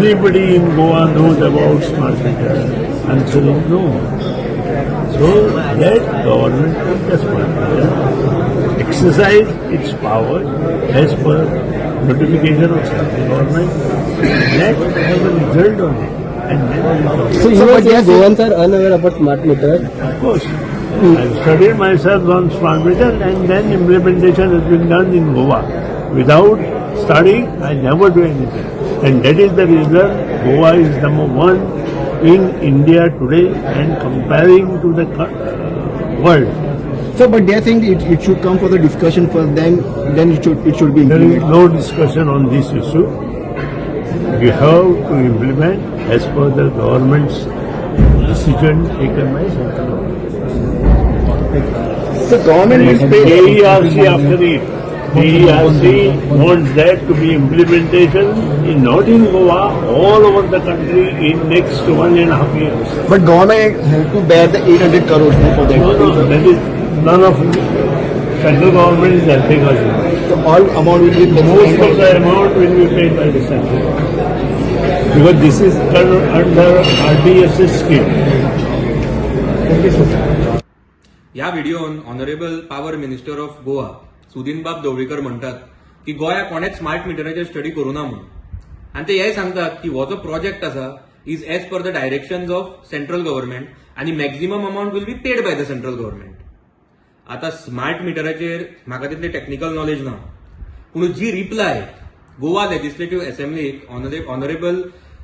anybody in Goa knows about smart meter? Answer is no. So let government take the smart meter, exercise its power as per notification of central government, let have a result on it. And then we talk. So you were saying Goans are unaware about smart meter. Of course, I've studied myself on smart meter and then implementation has been done in Goa. Without studying, I never do anything. And that is the reason Goa is number one in India today and comparing to the world. So, but they think it should come for the discussion first, then it should be There is implemented. no discussion on this issue. You have to implement as per the government's decision taken by central government. So, government will pay. DERC after it. DERC wants that to be implementation not in Goa, all over the country in next 1.5 years. But government has to bear the 800 crores for that. No, that is none of central government is helping us. So all amount will be Most of the amount will be paid by the central government. Because this is under RDSS scheme. ह्या व्हिडिओन honourable power minister of Goa सुदीनबाब ढवळीकर म्हणतात की गोंया कोणेच smart मिटराचेर study करूना म्हणून आणि ते हेय सांगतात की हो जो प्रोजेक्ट आसा is as per the directions of central government आणि maximum amount will be paid by the central government. आता स्मार्ट मिटराचेर म्हाका तितले टेक्निकल नॉलेज ना, पूण जी रिप्लाय गोवा लेजिस्लेटिव्ह असेंब्लीक honourable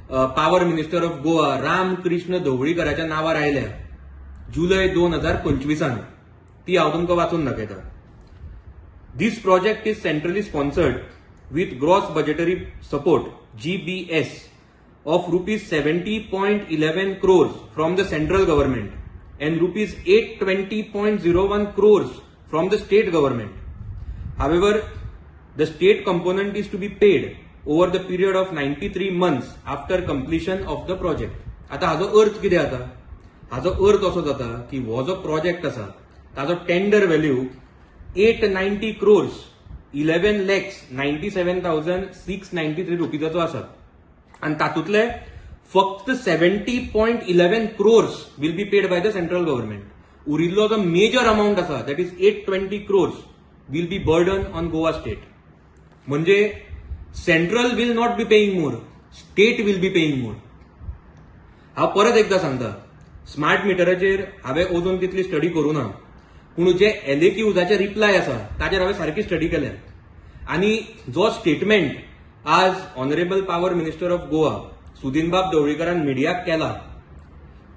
power minister of Goa Ramakrishna ढवळीकराच्या नावार आयल्या जुलय 2025 ती हांव तुमकां वाचून दाखयता. This project is centrally sponsored with gross budgetary support GBS of rupees 70.11 crores from the central government and rupees 820.01 crores from the state government. However, the state component is to be paid over the period of 93 months after completion of the project. आता हाजो अर्थ कितें जाता? हाजो अर्थ असो जाता की हो जो प्रोजेक्ट आसा ताजो टेंडर व्हॅल्यू 890 crores 11,97,693 रुपीजाचो आसा आणि तातूंतले फक्त 70.11 crores will be paid by the central government. उरिल्लो जो मेजर अमाउंट आसा that is 820 crores will be burden on Goa state. म्हणजे central will not be paying more, state will be paying more. हांव परत एकदा सांगता, स्मार्ट मिटराचेर हांवें अजून तितली स्टडी करूना, पूण जे एलएक्यूजाचे रिप्लाय आसा ताचेर हांवें सारकी स्टडी केल्या आणि जो स्टेटमेंट आज honourable power minister of Goa सुदीनबाब ढवळीकरान मिडियाक केला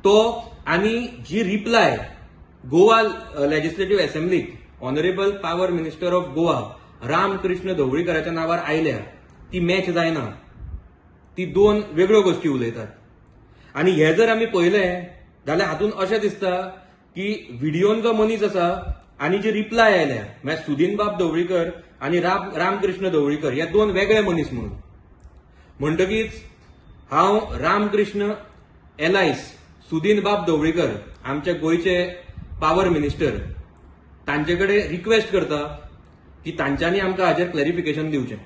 तो आणि जी रिप्लाय गोवा लेजिस्लेटिव्ह असेंब्लीक honourable power minister of Goa Ramakrishna ढवळीकराच्या नावार आयल्या ती मॅच जायना. ती दोन वेगळ्यो गोष्टी उलयतात. आणि हे जर आमी पळयलें जाल्यार हातूंत अशें दिसता की व्हिडिओन जो मनीस आसा आणि जी रिप्लाय आयल्या म्हणजे सुदीनबाब ढवळीकर आणि रामकृष्ण ढवळीकर हे दोन वेगळे मनीस म्हणून. म्हणटकीच हांव रामकृष्ण एलायस सुदीनबाब ढवळीकर आमचे गोंयचे पॉवर मिनिस्टर तांचे कडेन रिक्वेस्ट करता की तांच्यांनी आमकां हाचेर क्लॅरिफिकेशन दिवचें.